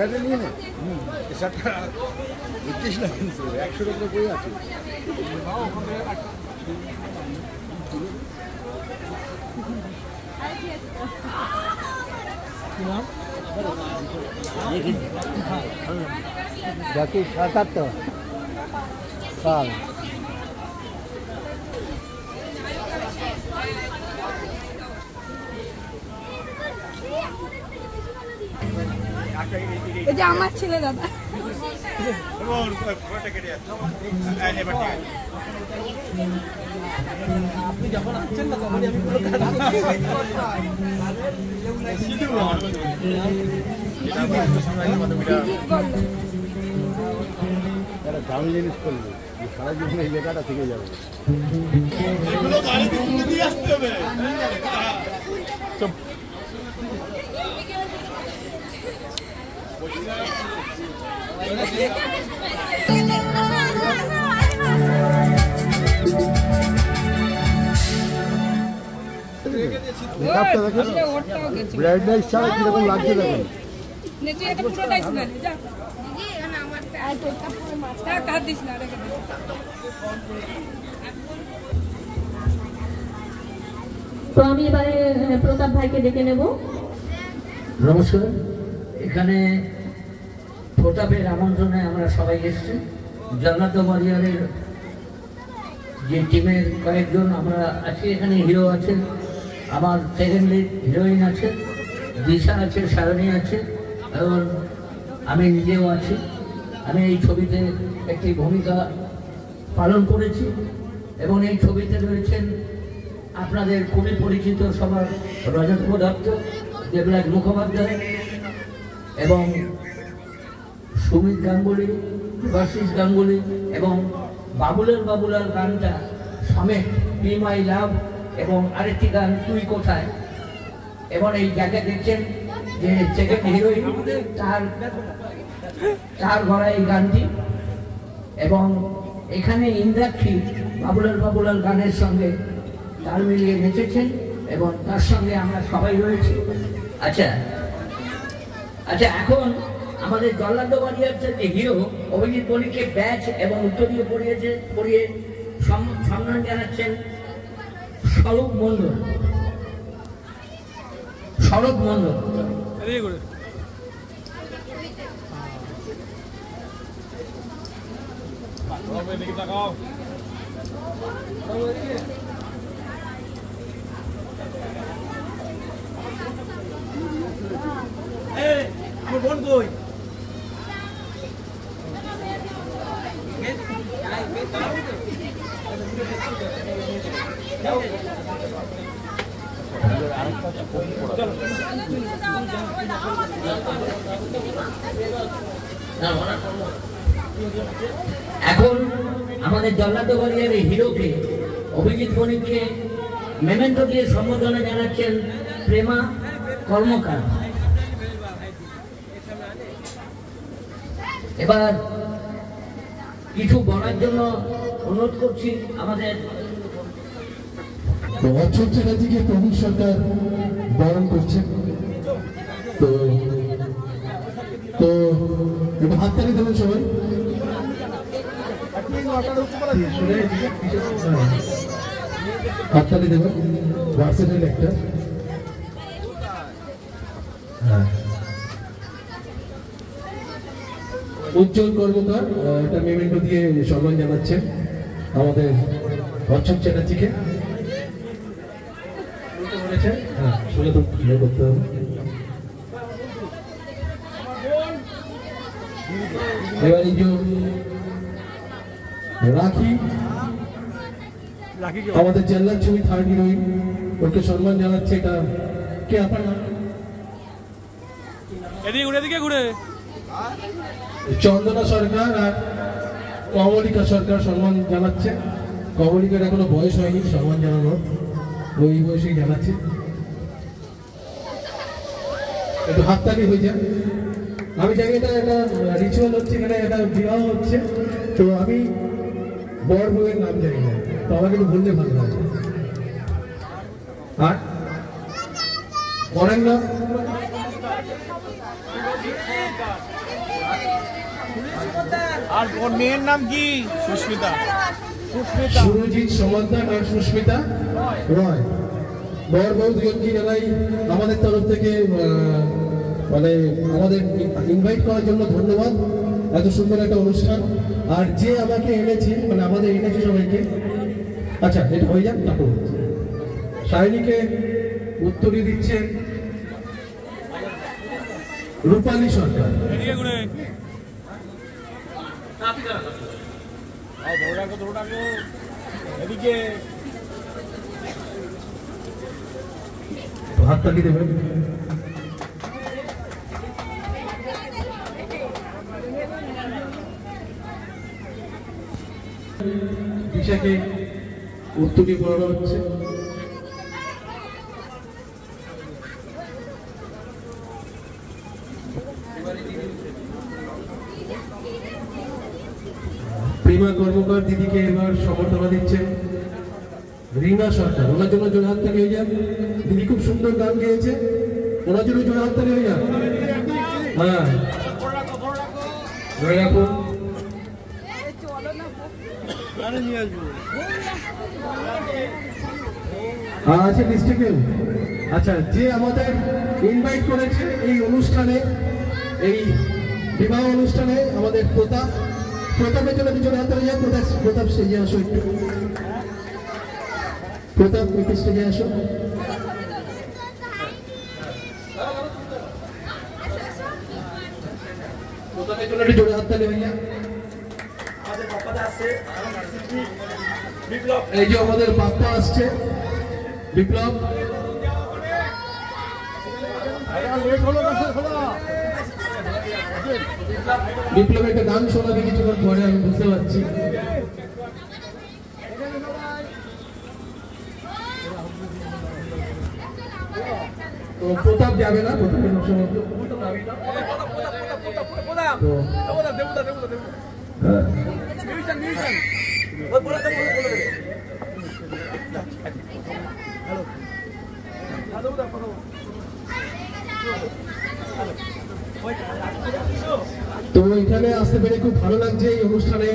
শার্টটা নিয়ে নে। এই শার্টটা বুঝছিস না কিন্তু 100 টাকা বই আছে। বাকি ৭-৮ সাল এই যে আমার ছেলে দাদা আপনি যখন আসছেন না তখনই আমি পুরো একটা দামি জিনিস করলো সারা জীবন এই লেখাটা থেকে যাবে। ব্রাইটনেস ছাড়া কিরকম লাগছে দেখুন। তো আমি এবারে প্রতাপ ভাইকে ডেকে নেব। নমস্কার। এখানে প্রতাপের আমন্ত্রণে আমরা সবাই এসেছি। জগন্নাথ ওয়ারিয়রের যে টিমের কয়েকজন আমরা আছি, এখানে হিরো আছেন, আমার সেকেন্ড লিড হিরোইন আছে, দিশা আছে, সায়নী আছে এবং আমি নিজেও আছি। আমি এই ছবিতে একটি ভূমিকা পালন করেছি এবং এই ছবিতে রয়েছেন আপনাদের খুবই পরিচিত সবার রজত দত্ত, দেবরাজ মুখোপাধ্যায় এবং সুমিত গাঙ্গুলি, দেবাশিস গাঙ্গুলি এবং বাবুলার গানটা সমেত বি মাই লাভ এবং আরেকটি গান তুই কোথায়। এবং এই জায়গায় দেখছেন যে সেকেন্ড হিরোইন তার গড়া এই গানটি এবং এখানে ইন্দ্রাক্ষী বাবুলার গানের সঙ্গে তাল মিলিয়ে নেচেছেন এবং তার সঙ্গে আমরা সবাই রয়েছি। আচ্ছা, এখন আমাদের জল্লাদ ওয়ারিয়র যে হিরো অভিজিৎ বণিককে ব্যাচ এবং উত্তরীয় পরিয়ে সম্মান জানাচ্ছেন স্বরূপ মণ্ডল। বোন কই? এখন আমাদের জল্লাদ ওয়ারিয়রের হিরোকে অভিজিৎ বণিককে মেমেন্টো দিয়ে সম্বোধনা জানাচ্ছেন প্রেমা কর্মকার। এবার কিছু বলার জন্য অনুরোধ করছি আমাদের অচ্ছল চ্যাটার্জিকে প্রবীণ সরকার বরণ করছেন। তো একটু হাততালি দেবেন সবাই। হাততালি দেবেন। Versatile actor. উজ্জ্বল কর্মকার একটা মেমেন্টো দিয়ে সম্মান জানাচ্ছেন আমাদের অচ্ছল চ্যাটার্জিকে। শুনে তো ইয়ে করতে হবে। এবার এই যে রাখি আমাদের জেলার ছবি থার্ড হিরোইন, ওকে সম্মান জানাচ্ছে। এটা কে আপনার নাম? এদিকে ঘুরে চন্দনা সরকার আর কমলিকা সরকার সম্মান জানাচ্ছে। কমলিকার এখনো বয়স হয়নি সম্মান জানানোর, ওই বয়সেই জানাচ্ছে। একটু হাততালি হয়ে যায়। আমি জানি এটা একটা রিচুয়াল হচ্ছে, এখানে একটা বিবাহ হচ্ছে, তো আমি বর বউয়ের নাম জানি না, তো আমাকে একটু বললে ভালো লাগে। আর বরের নাম আর ওর মেয়ের নাম কি? সুস্মিতা। সুরজিৎ সমাদ্দার আর সুস্মিতা রয়। বর বউ দুজনকে জানাই আমাদের তরফ থেকে মানে আমাদের ইনভাইট করার জন্য ধন্যবাদ। এত সুন্দর একটা অনুষ্ঠান। আর যে আমাকে এনেছে মানে আমাদের এনেছে সবাইকে, আচ্ছা এটা হয়ে যাক তারপর শাইনীকে উত্তরী দিচ্ছেন রূপালী সরকার। এদিকে ঘুরে। ধরে রাখো এদিকে। হাততালি দেবেন। দিশাকে উত্তরী পড়ানো হচ্ছে। প্রেমা কর্মকার দিদিকে এবার সমর্থনা দিচ্ছেন রিনা সরকার। ওনার জন্য জোরে হাততালি হয়ে যান। দিদি খুব সুন্দর গান গেয়েছে, ওনার জন্য জোরে হাততালি হয়ে যান। হ্যাঁ ধরে রাখুন। আছে ডিস্ট্রিক্টে। আচ্ছা যে আমাদের ইনভাইট করেছে এই অনুষ্ঠানে, এই বিবাহ অনুষ্ঠানে আমাদের প্রতাপের জন্য কিছু হাততালি যায়। প্রতাপ স্টেজে আসো একটু। প্রতাপ একটু স্টেজে আসো। প্রতাপের জন্য একটু জোরে হাততালি হয়ে যায়। এই যে আমাদের বাপ্পা আসছে বিপ্লব। বিপ্লব একটা গান শোনাবে কিছুক্ষণ পরে, আমি বুঝতে পারছি। তো প্রতাপ যাবে না, প্রতাপের তো এখানে আসতে পেরে খুব ভালো লাগছে, এই অনুষ্ঠানে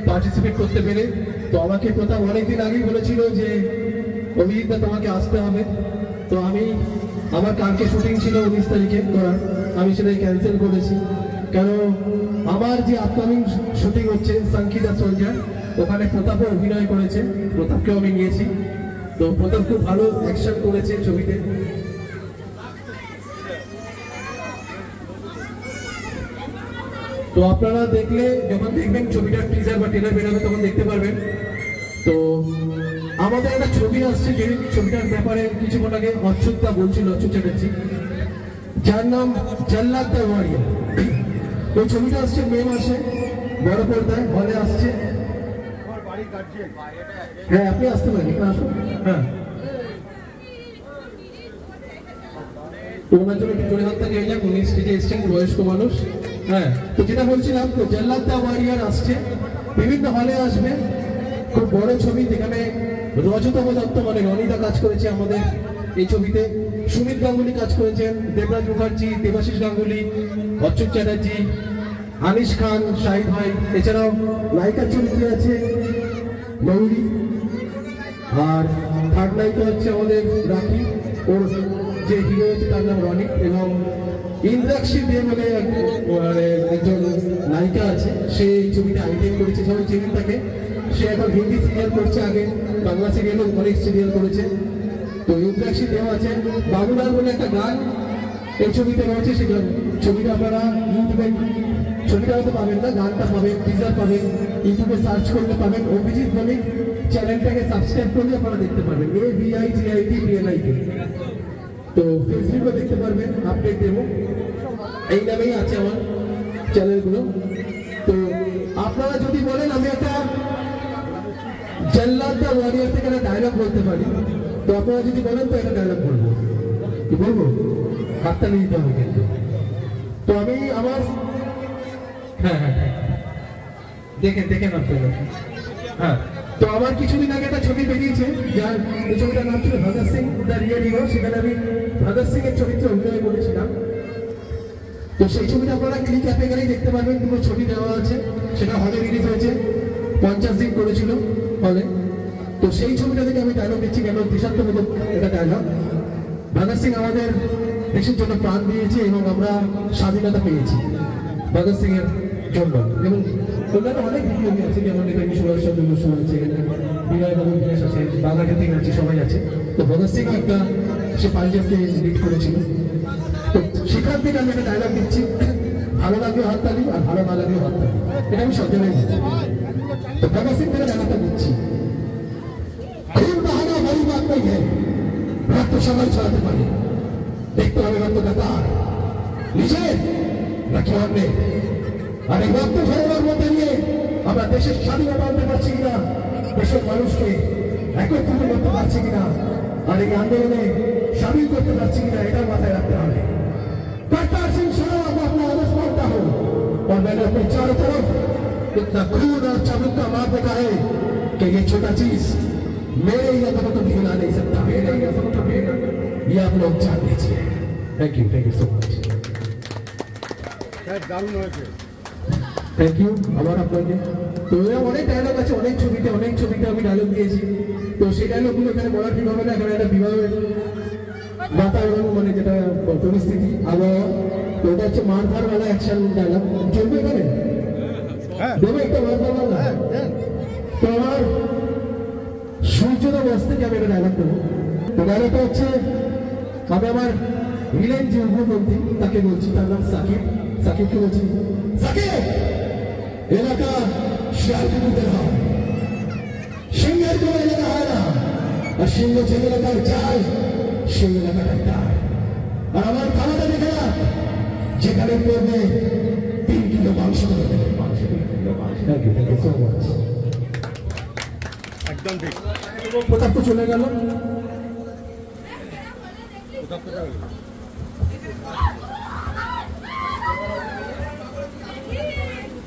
পার্টিসিপেট করতে পেরে। তো আমাকে প্রথম অনেকদিন আগেই বলেছিল যে অভিজিৎদা তোমাকে আসতে হবে। তো আমি আমার কালকে শুটিং ছিল 19 তারিখে করার, আমি সেটাই ক্যান্সেল করেছি। কারণ আমার যে আপকামিং শুটিং হচ্ছে সংকিতা সোলজার, ওখানে প্রতাপও অভিনয় করেছে, প্রতাপকেও আমি নিয়েছি। তো প্রতাপ খুব ভালো অ্যাকশন করেছে ছবিতে। তো আপনারা দেখলে যখন দেখবেন ছবিটার টিজার বা ট্রেলার বেরোবে তখন দেখতে পারবেন। তো আমাদের একটা ছবি আসছে, যে ছবিটার ব্যাপারে কিছুক্ষণ আগে অচ্যুতদা বলছিল, অচ্যুত চ্যাটার্জি, যার নাম জল্লাদ দ্য ওয়ারিয়র। ওই ছবিটা আসছে মে মাসে, বড় পর্দায় হলে আসছে। হ্যাঁ আপনি আসতে পারেন, এখানে আসুন। হ্যাঁ ওনার জন্য একটু জোরে হাতটা নিয়ে যাক, উনি স্টেজে এসছেন, বয়স্ক মানুষ। হ্যাঁ তো যেটা বলছিলাম, তো জল্লাদ দ্য ওয়ারিয়র আসছে, বিভিন্ন হলে আসবে। খুব বড় ছবি, যেখানে রজতম দত্ত মানে রনিদা কাজ করেছে আমাদের এই ছবিতে, সুমিত গাঙ্গুলি কাজ করেছেন, দেবরাজ মুখার্জি, দেবাশিস গাঙ্গুলি, অচ্যুত চ্যাটার্জি, আনিস খান, শাহিদ ভাই। এছাড়াও নায়িকার চরিত্রে আছে ময়ূরী, আর থার্ড নায়িকা হচ্ছে আমাদের রাখি, ওর যে হিরো হচ্ছে তার নাম রনি, এবং ইন্দ্রাক্ষী দে বলে একজন নায়িকা আছে, সে এই ছবিতে আইটেম করেছে, সবাই চেনেন তাকে। সে এখন হিন্দি সিরিয়াল করছে, আগে বাংলা সিরিয়ালও অনেক সিরিয়াল করেছে। তো ইন্দ্রাক্ষী দেও আছে। বাবুলাল বলে একটা গান এই ছবিতে রয়েছে, সেই ছবিটা আপনারা ইউটিউবে, ছবিটা হয়তো পাবেন না, গানটা পাবেন, টিজার পাবেন, ইউটিউবে সার্চ করলে পাবেন। অভিজিৎ বণিক চ্যানেলটাকে সাবস্ক্রাইব করলে আপনারা দেখতে পারবেন, AVIGITPLIK। তো ফেসবুকে দেখতে পারবেন, আপডেট দেবো, এই নামেই আছে আমার চ্যানেলগুলো। তো আপনারা যদি বলেন আমি একটা জল্লাদ দ্য ওয়ারিয়র থেকে একটা ডায়লগ বলতে পারি, তো আপনারা যদি বলেন তো একটা ডায়লগ বলবো। কি বলবো? হাততালি দিতে হবে কিন্তু। তো আমি আমার হ্যাঁ দেখেন আপনারা। হ্যাঁ তো আমার কিছুদিন আগে একটা ছবি বেরিয়েছে, যার এই ছবিটার নাম ছিল Bhagat Singh the real hero. সেখানে আমি ভগৎ সিং এর চরিত্রে অভিনয় করেছিলাম। তো সেই ছবিটা আপনারা ক্লিক অ্যাপে গেলেই দেখতে পারবেন, দুটো ছবি দেওয়া আছে, সেটা হলে রিলিজ হয়েছে, 50 দিন করেছিল হলে। তো সেই ছবিটা থেকে আমি ডায়লগ দিচ্ছি, কেন দেশাত্মবোধক এটা ডায়লগ। ভগৎ সিং আমাদের দেশের জন্য প্রাণ দিয়েছে এবং আমরা স্বাধীনতা পেয়েছি ভগৎ সিং এর জন্য। এবং অন্যান্য অনেক ভিডিও আছে, যেমন নেতাজি সুভাষচন্দ্র বসু আছে, বিনয় বাবু দীনেশ আছে, বাঘাযতীন আছে, সবাই আছে। তো ভগৎ সিং একটা সে পাঞ্জাবকে লিড করেছিল। তো সেখান থেকে আমি একটা ডায়লগ দিচ্ছি, ভালো লাগলেও হাততালি আর ভালো না লাগলেও হাততালি, এটা আমি সব জায়গায় দিচ্ছি। তো ভগৎ সিং থেকে ডায়লগটা দিচ্ছি, খুন বাহানা বড় বাত নেই है, রক্ত সবাই ছড়াতে পারে, দেখতে হবে রক্তটা কার, নিজের নাকি অন্যের। আর এই রক্ত ঝরানোর মধ্যে নিয়ে আমরা দেশের স্বাধীনতা আনতে পারছি কিনা, দেশের মানুষকে একত্রিত করতে পারছি কিনা, আর এই আন্দোলনে সামিল করতে পারছি কিনা, এটা মাথায় রাখতে হবে। करतार सिंह सराफ अपना आदर्श मानता हूँ और मैंने अपने चारों तरफ इतना खून और चाबुक का मार देखा है कि ये छोटा चीज मेरे ही अदमों को भी हिला नहीं सकता। मेरे ही अदमों को भी ये आप लोग जान लीजिए। Thank you so much. দারুণ হয়েছে। থ্যাংক ইউ আবার আপনাকে। তো এরকম অনেক ডায়লগ আছে, অনেক ছবিতে আমি ডায়লগ দিয়েছি। তো সেই ডায়লগগুলো এখানে বলা ঠিক হবে না, এখানে একটা বিবাহের বাতাবরণ, মানে যেটা পরিস্থিতি আবহাওয়া, তো ওটা হচ্ছে মারধারওয়ালা অ্যাকশন ডায়লগ। চলবে এখানে? হ্যাঁ দেবো একটা মারধারওয়ালা। তো আমার সূর্যোদয় বস থেকে আমি একটা ডায়লগ দেবো। তো ডায়লগটা হচ্ছে, আমি আমার ভিলেন যে উগ্রপন্থী তাকে বলছি, তার নাম সাকিব। সাকিবকে বলছি, সাকিব এলাকা শিয়ালকুকুরদের হয়, সিংহের কোনো এলাকা হয় না, আর সিংহ যে এলাকায় যায় সেই এলাকাটাই তার। আর আমার খাওয়াটা দেখে না, যেখানে পড়বে 3 কিলো মাংস করে দেবে। Thank you so much. একদম ঠিক। প্রতাপ তো চলে গেল।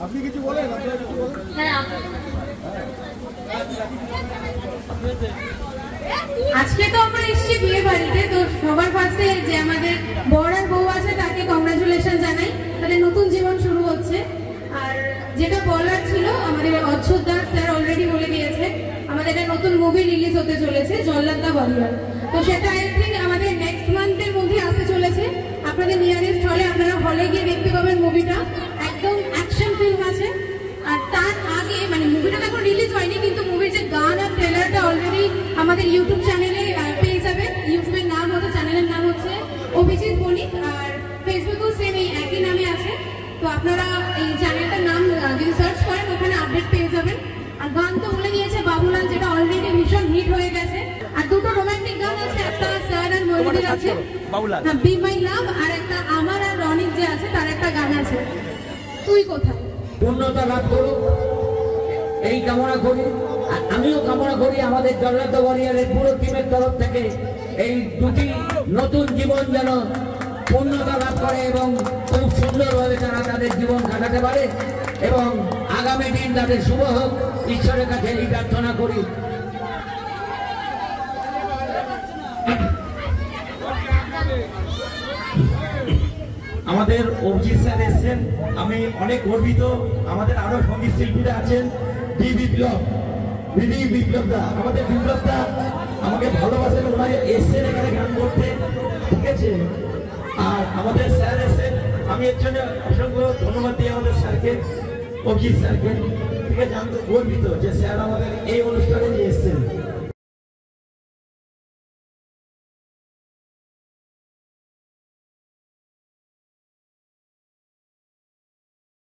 আপনি কিছু বলেন, আপনারা কিছু বলেন। আজকে তো আমরা এসেছি বিয়ে বাড়িতে, তো সবার ফার্স্টে যে আমাদের বর আর বউ আছে তাকে কংগ্রাচুলেশন জানাই, তাদের নতুন জীবন শুরু হচ্ছে। আর যেটা বলার ছিল, আমাদের অচ্ছুত দাস স্যার অলরেডি বলে দিয়েছে, আমাদের একটা নতুন মুভি রিলিজ হতে চলেছে, জল্লাদ দ্য ওয়ারিয়র। তো সেটা আই থিঙ্ক আমাদের নেক্সট মান্থের মধ্যে আসতে চলেছে। আপনাদের নিয়ারেস্ট হলে আপনারা হলে গিয়ে দেখতে পাবেন মুভিটা, একদম অ্যাকশন ফিল্ম আছে। আর তার আগে, মানে মুভিটা এখন রিলিজ হয়নি, কিন্তু মুভির যে গান আর ট্রেলারটা অলরেডি আমাদের ইউটিউব চ্যানেলে পেয়ে যাবেন। ইউটিউবের নাম হচ্ছে, চ্যানেলের নাম হচ্ছে অভিজিৎ বণিক, আর ফেসবুকেও সেম এই একই নামে আছে। তো আপনারা এই চ্যানেলটার নাম যদি সার্চ করেন ওখানে আপডেট পেয়ে যাবেন। আর গান তো বলে দিয়েছে বাবুলাল, যেটা অলরেডি ভীষণ হিট হয়ে গেছে। আর দুটো রোমান্টিক গান আছে, একটা স্যার আর ময়ূরীর আছে, বি মাই লাভ, আর একটা আমার আর রনিক যে আছে তার একটা গান আছে, তুই কোথায়। পূর্ণতা লাভ করুক এই কামনা করি। আর আমিও কামনা করি আমাদের জল্লাদ দ্য ওয়ারিয়রের পুরো টিমের তরফ থেকে এই দুটি নতুন জীবন যেন পূর্ণতা লাভ করে এবং খুব সুন্দরভাবে তারা তাদের জীবন কাটাতে পারে এবং আগামী দিন তাদের শুভ হোক, ঈশ্বরের কাছে এই প্রার্থনা করি। আমাদের অভিজিৎ স্যার এসেছেন, আমি অনেক গর্বিত। আমাদের আরো সঙ্গীত শিল্পীরা আছেন, বিপ্লবদা, আমাদের বিপ্লবদা আমাকে ভালোবাসেন, ওনারা এসছেন এখানে গান করতে, ঠিক আছে। আর আমাদের স্যার এসেছেন, আমি এর জন্য অসংখ্য ধন্যবাদ দিই আমাদের স্যারকে, অভিজিৎ স্যারকে, ঠিক আছে। আমি তো গর্বিত যে স্যার আমাদের এই অনুষ্ঠানে এসেছেন।